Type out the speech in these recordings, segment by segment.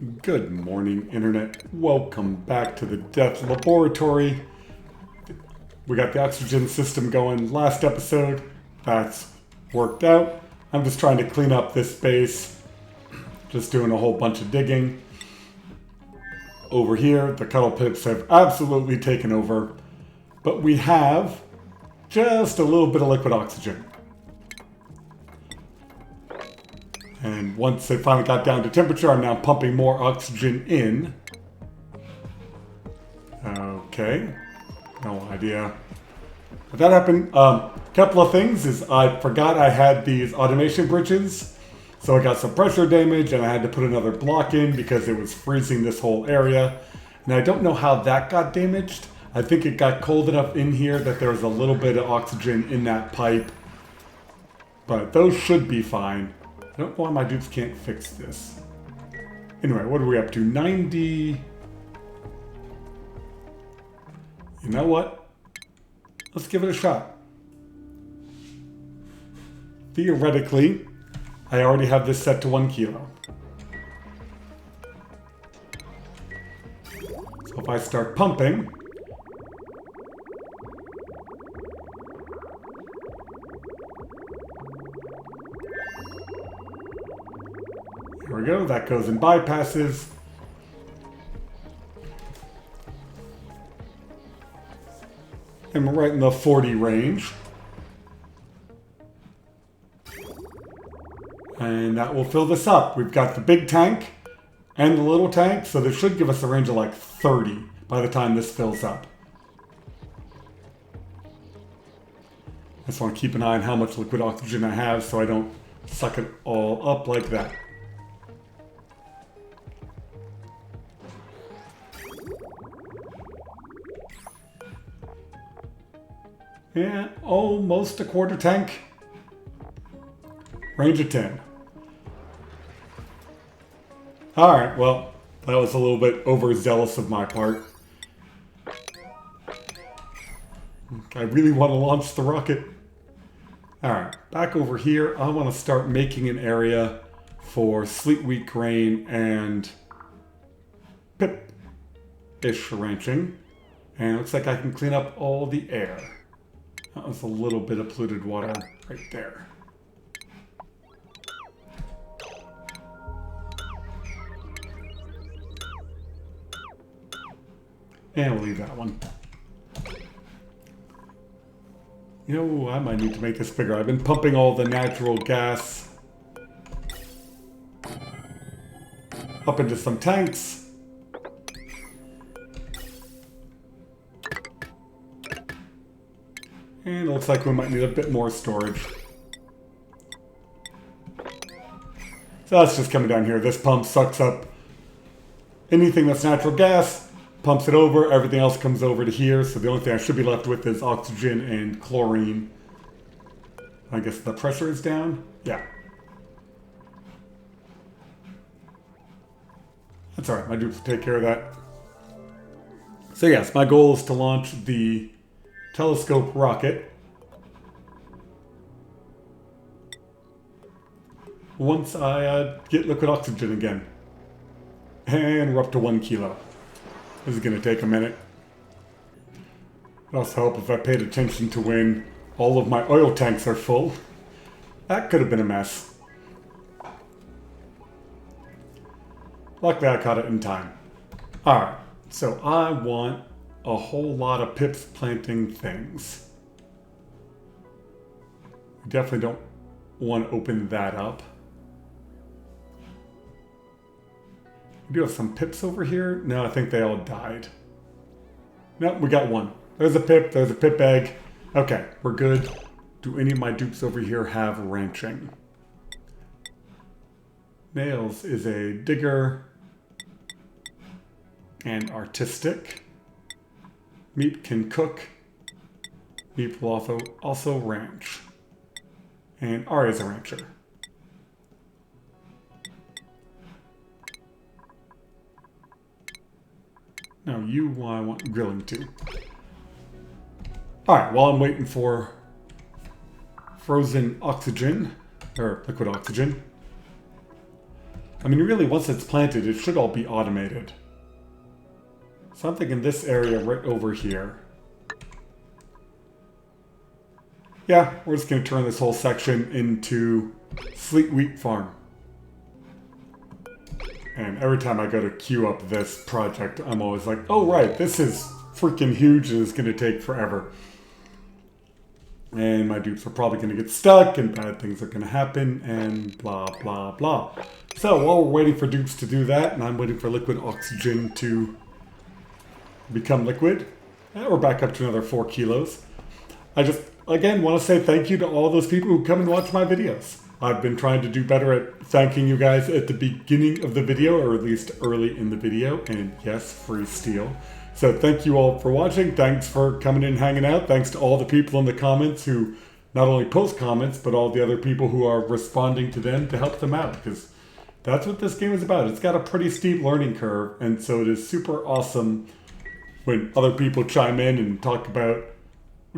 Good morning, Internet. Welcome back to the Death Laboratory. We got the oxygen system going last episode. That's worked out. I'm just trying to clean up this space. Just doing a whole bunch of digging. Over here, the cuddle pits have absolutely taken over. But we have just a little bit of liquid oxygen. And once it finally got down to temperature, I'm now pumping more oxygen in. Okay. No idea what that happened. Couple of things is I forgot I had these automation bridges. So I got some pressure damage and I had to put another block in because it was freezing this whole area. And I don't know how that got damaged. I think it got cold enough in here that there was a little bit of oxygen in that pipe. But those should be fine. I don't know why my dupes can't fix this. Anyway, what are we up to? 90. You know what? Let's give it a shot. Theoretically, I already have this set to 1 kilo. So if I start pumping, here we go, that goes in bypasses. And we're right in the 40 range. And that will fill this up. We've got the big tank and the little tank, so this should give us a range of like 30 by the time this fills up. I just want to keep an eye on how much liquid oxygen I have so I don't suck it all up like that. Yeah, almost a quarter tank. Range of 10. Alright, well, that was a little bit overzealous of my part. I really want to launch the rocket. Alright, back over here, I want to start making an area for Sleet wheat grain and pip-ish ranching. And it looks like I can clean up all the air. That was a little bit of polluted water right there. And we'll leave that one. You know, I might need to make this bigger. I've been pumping all the natural gas up into some tanks. And it looks like we might need a bit more storage. So that's just coming down here. This pump sucks up anything that's natural gas, pumps it over, everything else comes over to here. So the only thing I should be left with is oxygen and chlorine. I guess the pressure is down? Yeah. That's alright, my dupes will take care of that. So yes, my goal is to launch the telescope rocket once I get liquid oxygen again. And we're up to 1 kilo. This is going to take a minute. It also help if I paid attention to when all of my oil tanks are full. That could have been a mess. Luckily I caught it in time. Alright, so I want a whole lot of pips planting things. We definitely don't want to open that up. We do have some pips over here. No, I think they all died. Nope, we got one. There's a pip egg. Okay, we're good. Do any of my dupes over here have ranching? Nails is a digger and artistic. Meat can cook. Meat will also ranch. And Ari is a rancher. Now you I want grilling too. Alright, while I'm waiting for frozen oxygen, or liquid oxygen, I mean, really, once it's planted, it should all be automated. Something in this area right over here. Yeah, we're just going to turn this whole section into Sleet wheat farm. And every time I go to queue up this project, I'm always like, oh right, this is freaking huge and it's going to take forever. And my dupes are probably going to get stuck and bad things are going to happen and blah, blah, blah. So while we're waiting for dupes to do that, and I'm waiting for liquid oxygen to become liquid, we're back up to another 4 kilos. I just, again, want to say thank you to all those people who come and watch my videos. I've been trying to do better at thanking you guys at the beginning of the video, or at least early in the video, and yes, free steel. So thank you all for watching. Thanks for coming in and hanging out. Thanks to all the people in the comments who not only post comments, but all the other people who are responding to them to help them out, because that's what this game is about. It's got a pretty steep learning curve, and so it is super awesome when other people chime in and talk about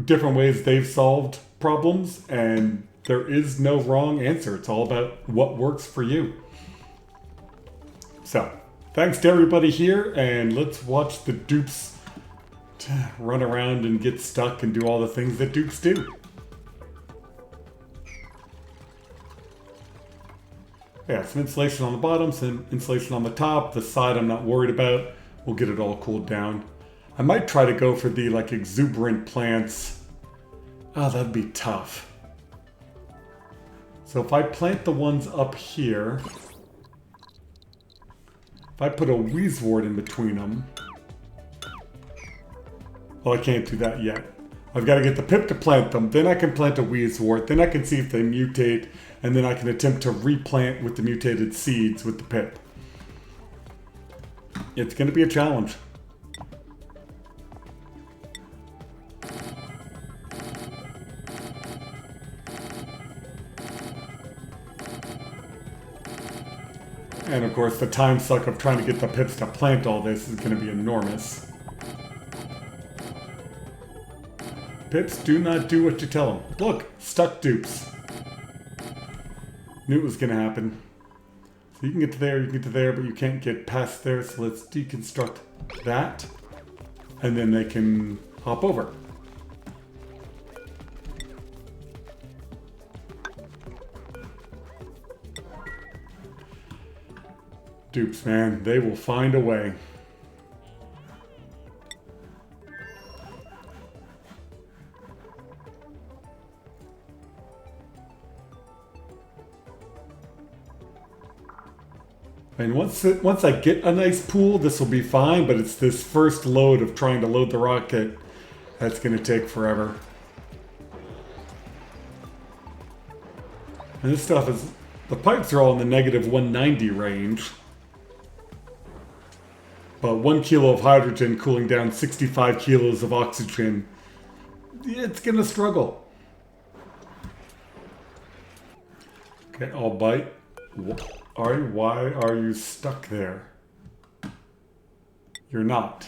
different ways they've solved problems, and there is no wrong answer. It's all about what works for you. So, thanks to everybody here, and let's watch the dupes run around and get stuck and do all the things that dupes do. Yeah, some insulation on the bottom, some insulation on the top. The side I'm not worried about. We'll get it all cooled down. I might try to go for the like exuberant plants. Oh, that'd be tough. So if I plant the ones up here, if I put a wheezewort in between them, well, I can't do that yet. I've got to get the pip to plant them, then I can plant a wheezewort, then I can see if they mutate, and then I can attempt to replant with the mutated seeds with the pip. It's going to be a challenge. And of course, the time suck of trying to get the pips to plant all this is going to be enormous. Pips do not do what you tell them. Look, stuck dupes. Knew it was going to happen. So you can get to there, you can get to there, but you can't get past there, so let's deconstruct that. And then they can hop over. Dupes, man, they will find a way. And once I get a nice pool, this will be fine, but it's this first load of trying to load the rocket that's going to take forever. And this stuff is, the pipes are all in the negative 190 range. But 1 kilo of hydrogen cooling down 65 kilos of oxygen, it's gonna struggle. Okay, I'll bite. Why are you stuck there? You're not.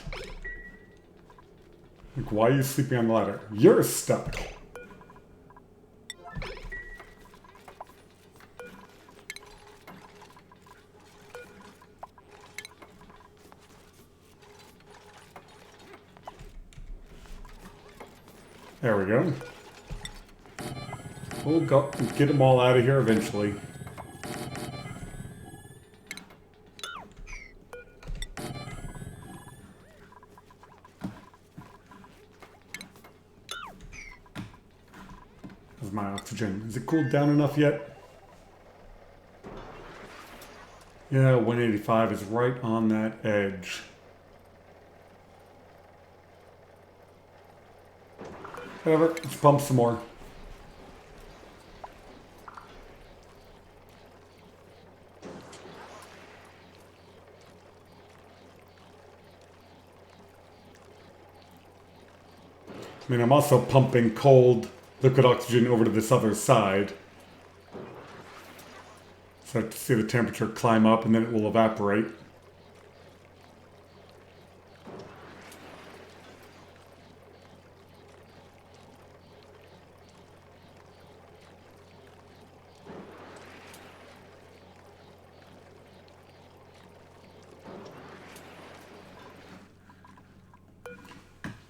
Like, why are you sleeping on the ladder? You're stuck. There we go. We'll go get them all out of here eventually. How's my oxygen? Is it cooled down enough yet? Yeah, 185 is right on that edge. Whatever, let's pump some more. I mean, I'm also pumping cold liquid oxygen over to this other side. So to see the temperature climb up and then it will evaporate.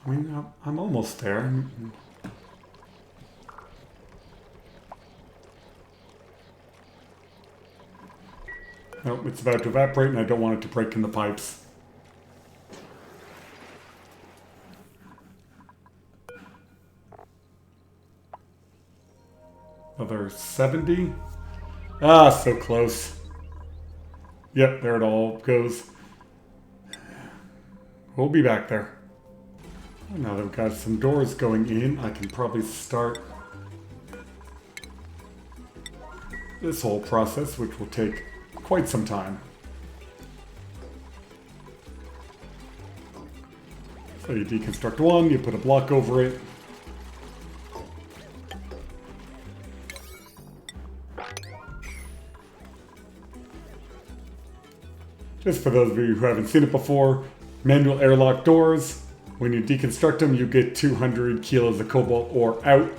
I mean, I'm almost there. Nope, it's about to evaporate and I don't want it to break in the pipes. Another 70. Ah, so close. Yep, there it all goes. We'll be back there. Now that we've got some doors going in, I can probably start this whole process, which will take quite some time. So you deconstruct one, you put a block over it. Just for those of you who haven't seen it before, manual airlock doors, when you deconstruct them, you get 200 kilos of cobalt ore out,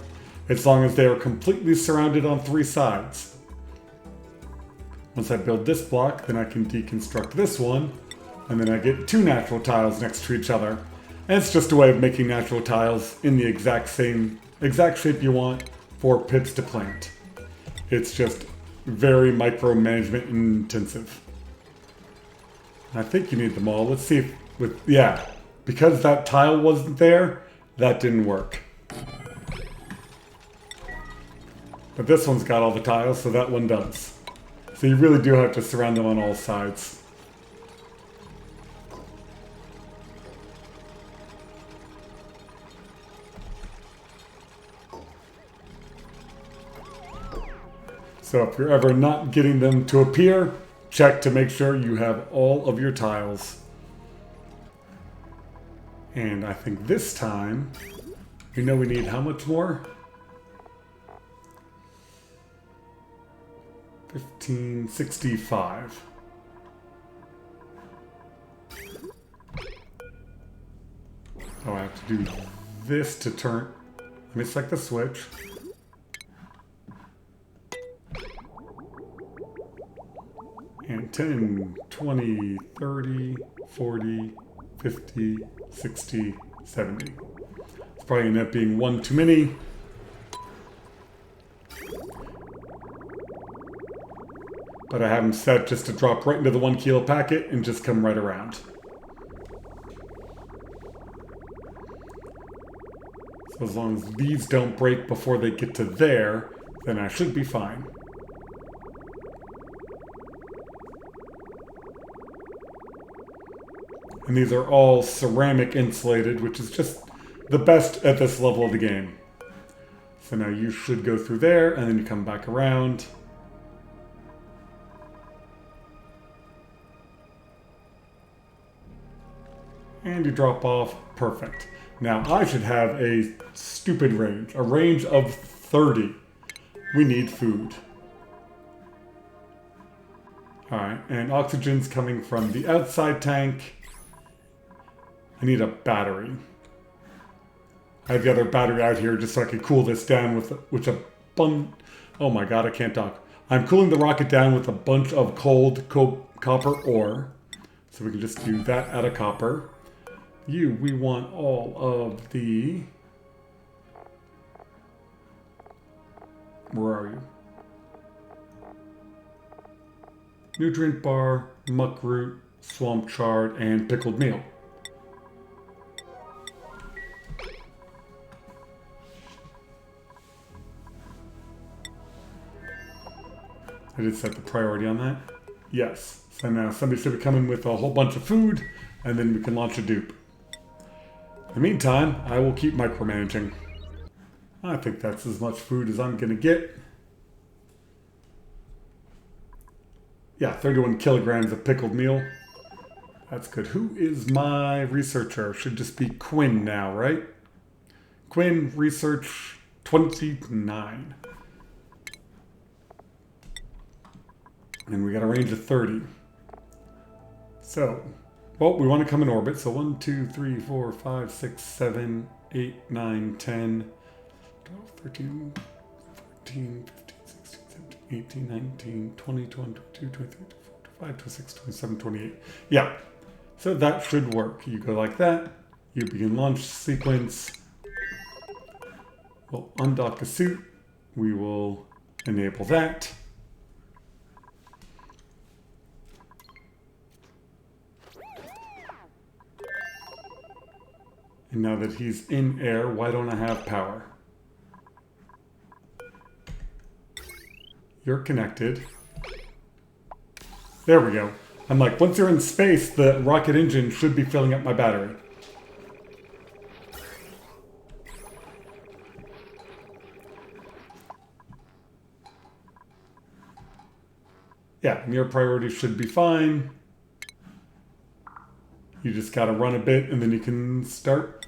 as long as they are completely surrounded on 3 sides. Once I build this block, then I can deconstruct this one, and then I get 2 natural tiles next to each other. And it's just a way of making natural tiles in the exact shape you want for pips to plant. It's just very micromanagement intensive. I think you need them all. Let's see if yeah, because that tile wasn't there, that didn't work. But this one's got all the tiles, so that one does. So you really do have to surround them on all sides. So if you're ever not getting them to appear, check to make sure you have all of your tiles. And I think this time, we know we need how much more? 1565. Oh, I have to do this to turn. Let me select the switch. And 10, 20, 30, 40, 50, 60, 70. It's probably going to end up being one too many. But I have them set just to drop right into the 1 kilo packet and just come right around. So as long as these don't break before they get to there, then I should be fine. And these are all ceramic insulated, which is just the best at this level of the game. So now you should go through there, and then you come back around. And you drop off. Perfect. Now I should have a stupid range. A range of 30. We need food. Alright, and oxygen's coming from the outside tank. I need a battery. I have the other battery out here just so I can cool this down with oh my god, I can't talk. I'm cooling the rocket down with a bunch of cold copper ore. So we can just do that out of copper. We want all of the... Where are you? Nutrient bar, muck root, swamp chard, and pickled meal. I did set the priority on that. Yes. So now somebody should be coming with a whole bunch of food, and then we can launch a dupe. In the meantime, I will keep micromanaging. I think that's as much food as I'm going to get. Yeah, 31 kilograms of pickled meal. That's good. Who is my researcher? Should just be Quinn now, right? Quinn, research 29. And we got a range of 30. So, well, we want to come in orbit. So 1, 2, 3, 4, 5, 6, 7, 8, 9, 10, 12, 13, 14, 15, 16, 17, 18, 19, 20, 22, 23, 24, 25, 26, 27, 28. Yeah. So that should work. You go like that, You begin launch sequence. We'll undock a suit. We will enable that. And now that he's in air, why don't I have power? You're connected. There we go. I'm like, once you're in space, the rocket engine should be filling up my battery. Yeah, and your priorities should be fine. You just gotta run a bit and then you can start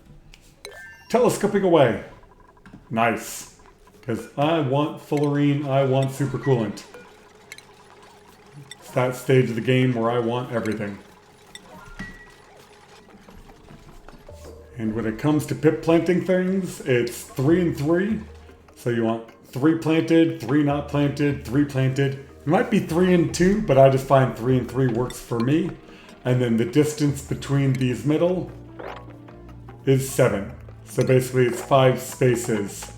telescoping away. Nice. Because I want fullerene, I want supercoolant. It's that stage of the game where I want everything. And when it comes to pip planting things, it's 3 and 3. So you want 3 planted, 3 not planted, 3 planted. It might be 3 and 2, but I just find 3 and 3 works for me. And then the distance between these middle is 7. So basically it's 5 spaces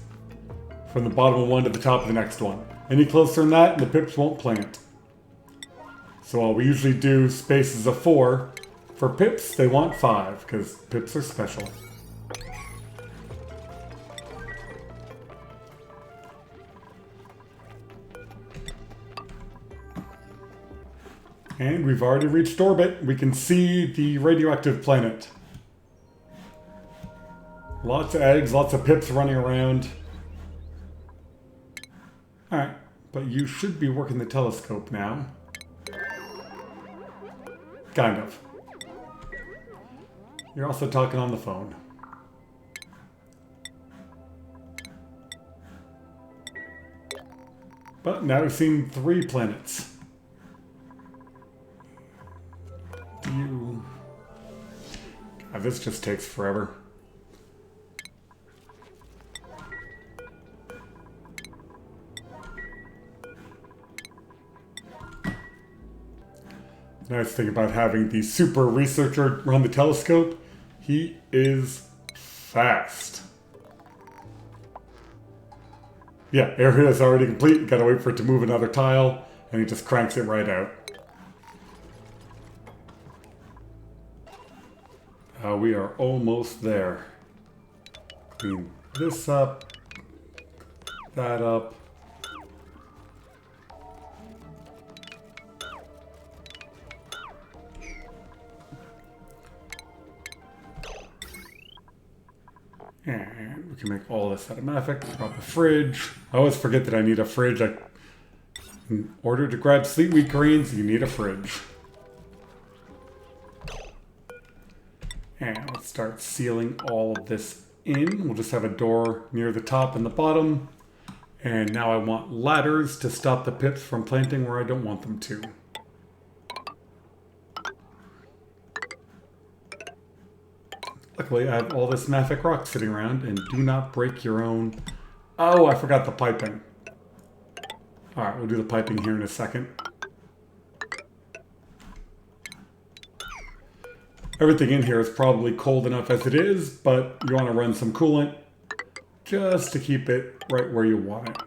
from the bottom of one to the top of the next one. Any closer than that, and the pips won't plant. So we usually do spaces of 4. For pips, they want 5, because pips are special. And we've already reached orbit. We can see the radioactive planet. Lots of eggs, lots of pips running around. Alright, but you should be working the telescope now. Kind of. You're also talking on the phone. But now we've seen 3 planets. God, this just takes forever. Nice thing about having the super researcher run the telescope, he is fast. Yeah, area is already complete. You gotta wait for it to move another tile, and he just cranks it right out. We are almost there. Clean this up, that up. And we can make all this automatic. Drop a fridge. I always forget that I need a fridge. In order to grab Sleet wheat grains, you need a fridge. And let's start sealing all of this in. We'll just have a door near the top and the bottom. And now I want ladders to stop the pips from planting where I don't want them to. Luckily, I have all this mafic rock sitting around, and do not break your own... Oh, I forgot the piping. Alright, we'll do the piping here in a second. Everything in here is probably cold enough as it is, but you want to run some coolant just to keep it right where you want it.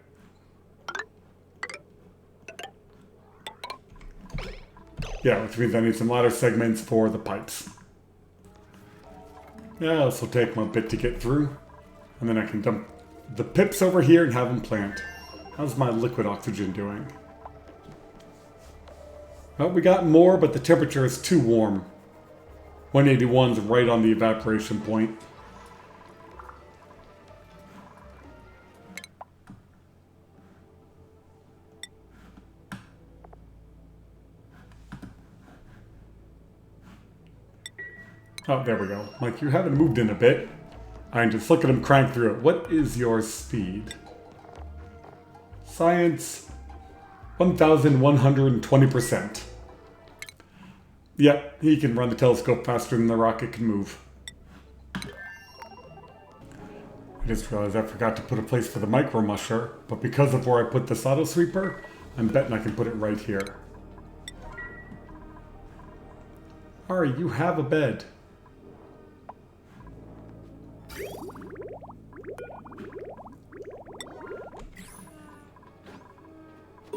Yeah, which means I need some ladder segments for the pipes. Yeah, this will take my bit to get through. And then I can dump the pips over here and have them plant. How's my liquid oxygen doing? Well, we got more, but the temperature is too warm. 181's right on the evaporation point. Oh, there we go. Mike, you haven't moved in a bit. I'm just look at him crank through it. What is your speed? Science, 1,120%. Yep, he can run the telescope faster than the rocket can move. I just realized I forgot to put a place for the micro musher, but because of where I put this auto sweeper, I'm betting I can put it right here. Alright, you have a bed.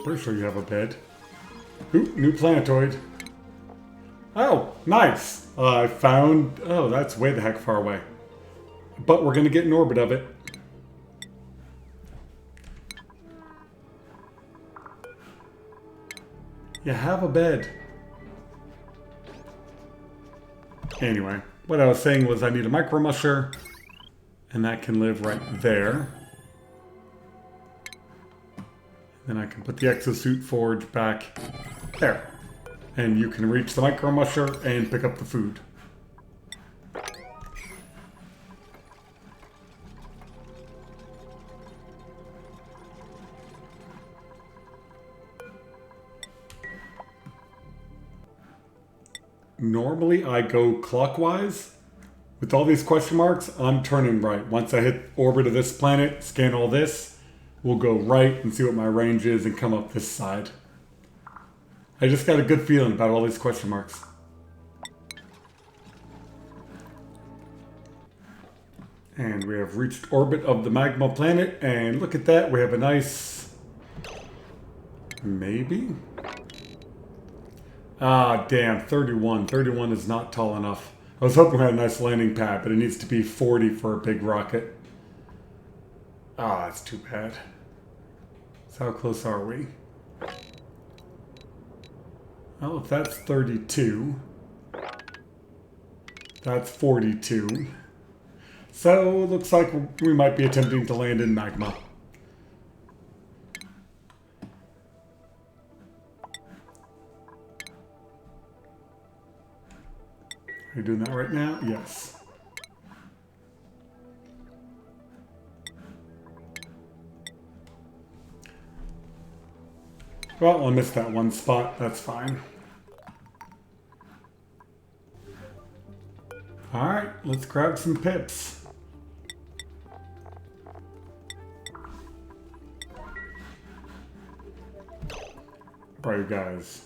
Pretty sure you have a bed. Ooh, new planetoid. Oh, nice. I found... Oh, that's way the heck far away. But we're going to get in orbit of it. You have a bed. Anyway, what I was saying was I need a micro musher, and that can live right there. Then I can put the exosuit forge back there. And you can reach the micro musher and pick up the food. Normally I go clockwise. With all these question marks, I'm turning right. Once I hit orbit of this planet, scan all this, we'll go right and see what my range is and come up this side. I just got a good feeling about all these question marks. And we have reached orbit of the Magma planet, and look at that, we have a nice... Maybe? Ah, damn, 31. 31 is not tall enough. I was hoping we had a nice landing pad, but it needs to be 40 for a big rocket. Ah, that's too bad. So how close are we? Well, if that's 32, that's 42. So it looks like we might be attempting to land in Magma. Are you doing that right now? Yes. Well, I missed that one spot. That's fine. Alright, let's grab some pips. Where are you guys?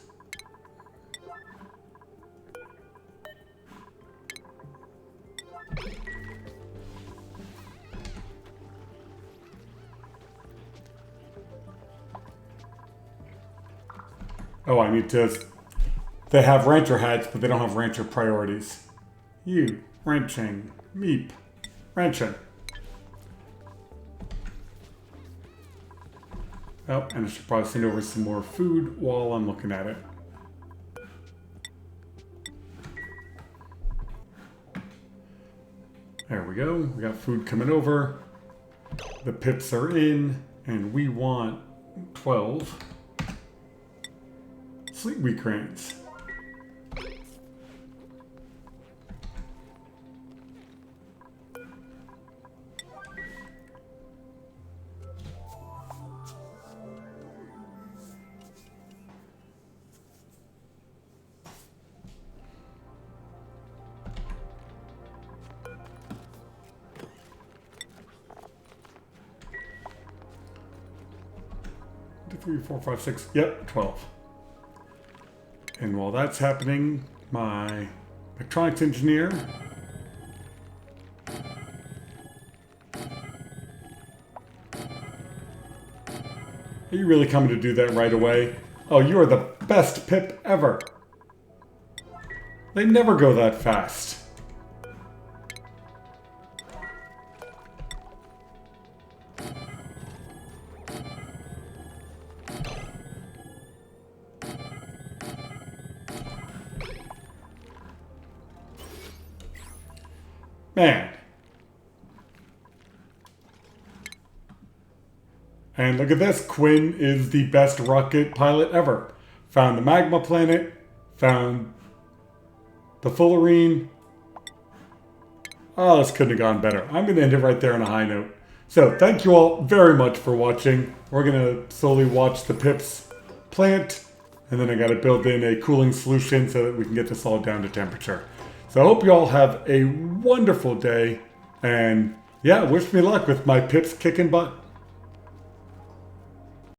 Oh, I need to... They have rancher hats, but they don't have rancher priorities. You, ranching, meep, ranching. Oh, and I should probably send over some more food while I'm looking at it. There we go. We got food coming over. The pips are in, and we want 12 Sleet wheat grains. Three, 4, 5, 6. Yep, 12. And while that's happening, my electronics engineer are you really coming to do that right away? Oh, you are the best pip ever. They never go that fast. Man. And look at this. Quinn is the best rocket pilot ever. Found the Magma planet. Found the Fullerene. Oh, this couldn't have gone better. I'm going to end it right there on a high note. So, thank you all very much for watching. We're going to slowly watch the pips plant. And then I got to build in a cooling solution so that we can get this all down to temperature. So I hope you all have a wonderful day, and yeah, wish me luck with my pips kicking butt.